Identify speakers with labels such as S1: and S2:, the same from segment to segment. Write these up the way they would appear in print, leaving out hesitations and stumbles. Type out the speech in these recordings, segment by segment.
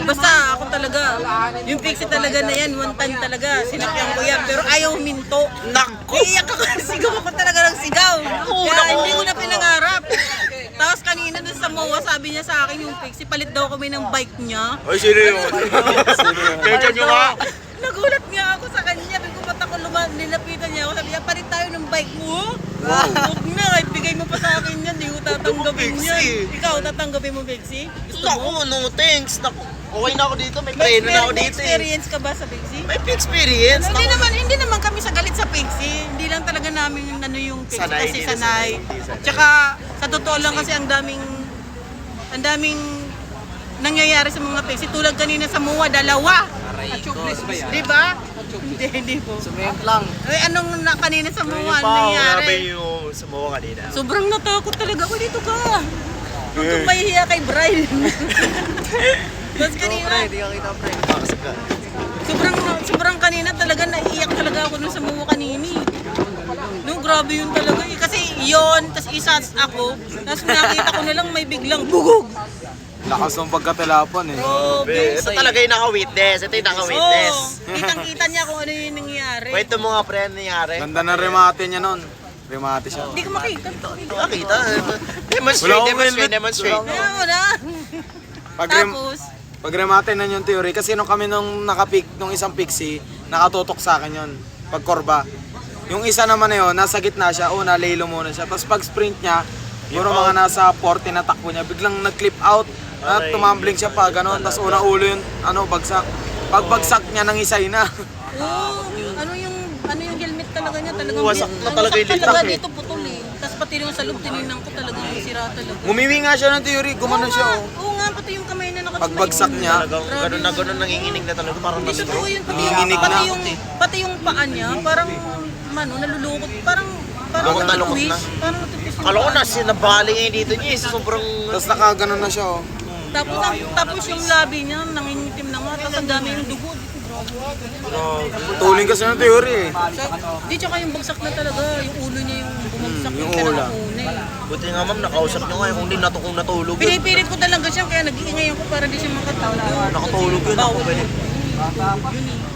S1: Basta ako talaga. Yung pixie talaga na yan, one time talaga. Sinakyan ko yan, pero ayaw huminto.
S2: Naku!
S1: Iiyak ako, sigaw ako talaga ng sigaw. Kaya hindi ko na pinangarap. Tapos kanina dun sa MOA, sabi niya sa akin yung pixie, palit daw kami ng bike niya.
S2: Ay, sino yun? Kaya nyo nga.
S1: Nagulat nga ako sa kanya. Kung ba't ako nilapitan niya ako, sabi niya, palit tayo ng bike mo. Huwag na, ibigay mo pa sa akin yan. Hindi ko tatanggapin yan. Ikaw, tatanggapin mo, Bexy?
S2: Naku, no thanks. Naku, okay na ako dito. May preno na ako
S1: May
S2: dito eh.
S1: experience ka ba sa Bexy?
S2: May experience.
S1: Hindi naman kami sa galit sa Pixie. Hindi lang talaga namin yung ano yung Pixie
S2: Sanay,
S1: kasi
S2: hindi na
S1: sanay.
S2: sanay.
S1: Tsaka sa totoo lang kasi ang daming nangyayari sa mga Pixie. Tulad kanina sa MUA, dalawa. Di ba? Hindi po.
S3: Sumayot lang.
S1: Ay, anong kanina sa MUA? Ano
S2: Grabe
S1: nangyayari?
S2: yung sumuha kanina.
S1: Sobrang natakot talaga ako dito ka. Huwag kang mahihiya kay Brian. Tapos kanina,
S3: Hindi ka kita, pre.
S2: Makasag ka.
S1: sobrang kanina talaga naiiyak talaga ako nung sa MUA kanini. No, grabe yun talaga eh. Kasi yun, tas isa ako, tas nakita ko na lang may biglang bugog.
S4: Lakas ng pagkatelapon eh.
S1: Grabe.
S2: Ito talaga yung naka-witness. Ito yung naka-witness.
S1: Kitang-kita niya kung ano yung nangyari.
S2: Kwento mo nga, pre, ano nangyari?
S4: Ganda ng remate niya nun. Remate siya.
S1: Hindi ko makita.
S2: Nakita. Demonstrate.
S1: Kaya ko na.
S4: Pag,
S1: Tapos,
S4: pag remate na yung theory, kasi nung kami nung nakapik, nung isang pixie, nakatutok sa akin yun. Pag korba. Yung isa naman na yun, nasa gitna siya, nalaylo muna siya. Tapos pag sprint niya, puro mga nasa 40 na takbo niya, biglang nag-clip out. At tumambling siya pa, gano'n. Tapos una ulo yun, bagsak. Pag bagsak niya, nangisay na.
S1: ano yung helmet talaga niya, talagang
S2: Wasak na talaga yung
S1: talaga
S2: litak eh.
S1: dito putol eh. Tapos pati yung sa loob, tinignan ko talagang sira talaga.
S4: Ngumiwi nga siya ng theory, gumanon siya.
S1: Oo nga, pati yung kamay na nakatulay.
S4: Pagbagsak niya,
S2: Ganun na ganun, nanginginig na talaga. Parang
S1: Hindi totoo yun,
S4: Nanginginig na.
S1: pati yung paa niya, parang nalulukot, parang
S2: Lukot na, lukot na.
S1: Parang natupis yung
S2: Kala ko
S1: paa.
S2: na, sinabali niya dito niya. Sobrang...
S4: tapos nakaganon na siya.
S1: Tapos yung labi niya, nangingitim na nga, tapos ang dami yung dugo.
S4: Tuling kasi ng theory eh.
S1: Di tsaka yung bagsak na talaga, yung ulo niya yung bumagsak
S4: yung
S1: yung
S4: ulo.
S1: una eh.
S2: Buti nga ma'am, nakausap niyo nga. Kung di natulog yun.
S1: Pinipilit ko talaga siya, kaya nag-iingay ako para di siya makatulog.
S2: Nakatulog yun. Ako
S1: Bawal.
S2: pwede.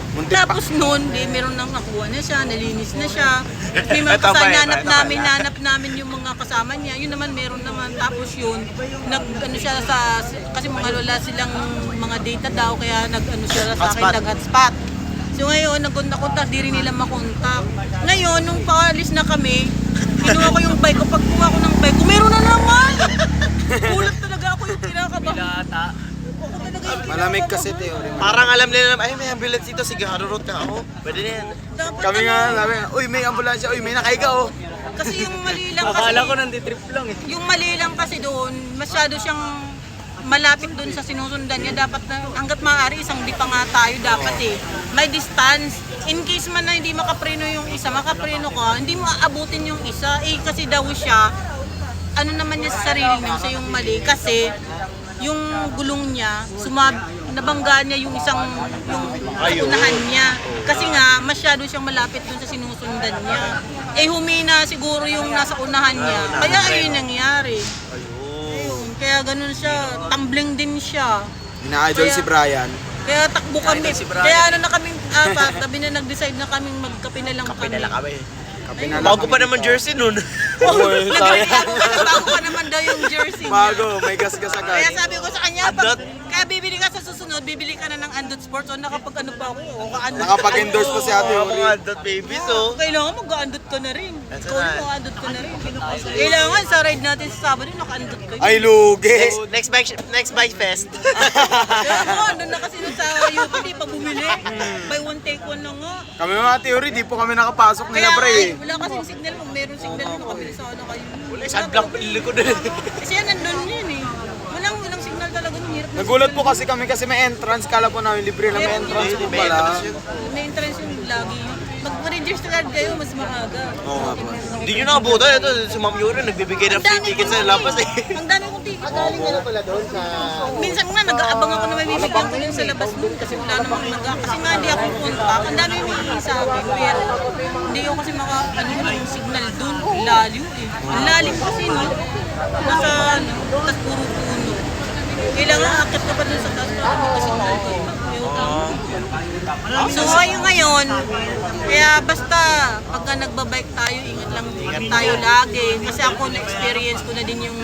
S4: Muntik pa.
S1: Tapos noon, meron nang nakuha na siya, nalinis na siya. May mga nanap namin yung mga kasama niya. Yun naman, meron naman. Tapos yun, siya kasi mga lola silang mga data daw, kaya siya sa akin,
S2: Hotspot.
S1: nag-hotspot. So ngayon, nag-contact, di rin nila makontak. Ngayon, nung paalis na kami, kinuha ko yung bike ko. Pag kuha ko ng bike ko, meron na naman! Kulat talaga ako yung kinakabahan. Ako talaga yung
S4: Malamig
S1: kinakabahan.
S4: kasi theory.
S2: Parang alam nila na, ay may ambulance dito. Sige, harurot ka ako. Pwede na yan.
S1: Dapat
S4: Kami nga, sabi, uy may ambulansya, uy may nakahiga oh.
S1: Kasi yung mali lang kasi,
S3: Akala ko nanditrip lang eh.
S1: yung mali lang kasi doon, masyado siyang malapit doon sa sinusundan niya. Dapat na, hanggat maaari, isang di pa nga tayo dapat eh. May distance. In case man na hindi makapreno yung isa, makapreno ka, hindi mo aabutin yung isa. Eh kasi daw siya, ano naman niya sa sarili niya, sa yung mali. Kasi yung gulong niya, nabangga niya yung unahan niya. Kasi nga, masyado siyang malapit dun sa sinusundan niya. Eh humina siguro yung nasa unahan niya. Kaya ayun nangyari. Ayun, kaya ganun siya, tumbling din siya.
S4: Ina-idol si Brian.
S1: Kaya takbo kami.
S3: si Brian.
S1: Kaya na kaming apat, sabi na nag-decide na kaming magkape na lang
S2: Kape
S1: kami.
S2: na lang kami.
S4: Pinala
S2: Bago pa naman jersey nun.
S1: Bago pa naman daw yung jersey niya.
S4: Bago, may gas-gas
S1: Kaya
S4: agad.
S1: sabi ko sa kanya,
S2: Andot.
S1: kaya bibili ka sa susunod, bibili ka na ng Andot Sports o nakapag ano pa ako, o ka-andot.
S4: Nakapag-endorse pa si Ate
S2: Oo,
S4: Ori.
S2: mga dot baby, so.
S1: Kailangan mag-andot ka na rin.
S2: That's
S1: Ikaw
S2: right.
S1: rin mag-andot ka na rin. Kailangan sa ride natin sa Sabado, naka-andot ka.
S4: Ay lugi.
S2: Next bike fest.
S1: Kaya mo, andun na kasi nun sa UP, di pa bumili. Buy one, take one lang nga.
S4: Kami mga theory, di po kami nakapasok
S1: Kaya
S4: nila pre eh.
S1: wala kasing signal. Kung meron signal, nakabili sana kayo.
S2: Wala, sunblock pinili ko din.
S1: Kasi yan, nandun yun eh. Walang signal talaga, nung hirap na.
S4: Nagulat po kasi kami kasi may entrance. Kala po namin libre na may entrance po
S2: May
S4: pala.
S2: entrance yun.
S1: May entrance yung lagi. Mag-register card kayo, mas maaga.
S4: Oo nga po.
S2: Hindi nyo nakabutan. Ito, si Ma'am Yuri, nagbibigay ng free tickets sa labas eh.
S1: Ang dami kong ticket. Minsan nga, nag-aabang ako na may bibigyan ko dun sa labas nun kasi wala namang kasi nga hindi ako contact. Ang dami humingi sa akin, pero hindi ako kasi yung signal dun. Lalim eh. Ang lalim kasi no. Nasa, tas puro puno. Kailangan akit ka pa dun sa taas para magkasingal ko. So ngayon, kaya basta pagka nagbabike tayo, ingat tayo lagi. Kasi ako na-experience ko na din yung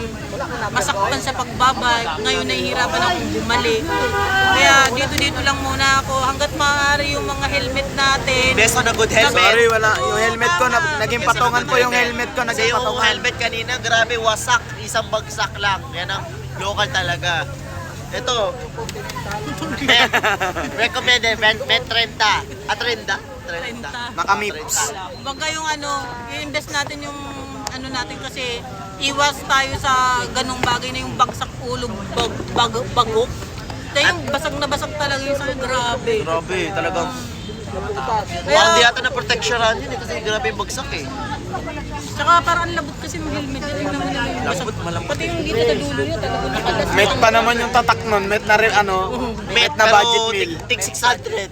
S1: masaktan sa pagbabike. Ngayon nahihirapan akong bumalik. Kaya dito lang muna ako hanggat maaari yung mga helmet natin.
S2: Best on a good helmet.
S4: Sorry, wala. Yung helmet ko, naging patungan po yung helmet ko.
S2: Kasi
S4: Naging
S2: yung
S4: patungan.
S2: helmet kanina, grabe, wasak. Isang bagsak lang. Yan ang local talaga. Ito. Recommended, Met 30. Ah, 30? 30.
S4: Nakamips.
S1: Baga yung i-invest natin yung natin kasi iwas tayo sa ganong bagay na yung bagsak ulo, bagok. Kaya yung basag na basag talaga yung sa grabe.
S2: Grabe, talagang.
S1: Kaya,
S2: Parang di yata na protectionan yun kasi grabe yung bagsak eh.
S1: Tsaka parang ang labot kasi ng helmet. Tingnan mo na yung basag. Pati yung dito sa dulo niya talaga nakalas.
S4: Met pa naman yung tatak nun. Met na rin met na budget meal.
S2: Tig 600.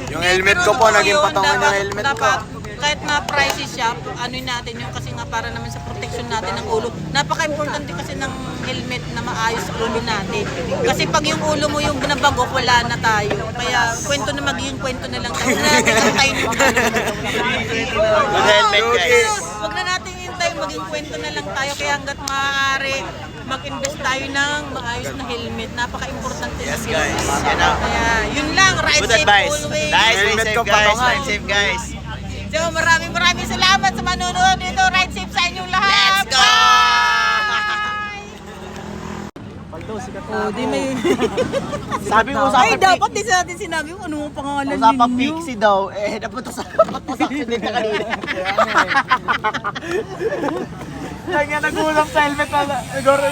S4: Yung helmet ko po, naging patungan yung helmet ko.
S1: Dapat, kahit na pricey siya, natin yung kasi nga para naman sa protection natin ng ulo. Napaka-importante kasi ng helmet na maayos sa ulo natin. Kasi pag yung ulo mo yung binabagok, wala na tayo. Kaya magiging kwento na lang tayo. Huwag na natin hintayin yung
S2: Good helmet guys.
S1: Huwag na natin hintayin, maging kwento na lang tayo. Kaya hanggat maaari, mag-invest tayo ng maayos na helmet. Napaka-importante
S2: Yes
S1: ng
S2: guys.
S1: helmet.
S2: Yan ang
S1: Kaya yun lang, ride
S2: good
S1: safe
S2: advice.
S1: always.
S2: Nice, ride
S4: Helmet
S2: safe
S4: ko,
S2: guys.
S4: patungan.
S2: Ride safe guys.
S1: So maraming salamat sa manonood dito. Ride safe sa inyong lahat.
S2: Let's go!
S1: Oh, di may...
S2: Sabi mo
S1: Ay, dapat din sa atin sinabi mo ano ang pangalan ninyo.
S2: Usapang pixie daw, napunta sa accident na kanina.
S4: Kaya nagulang sa helmet na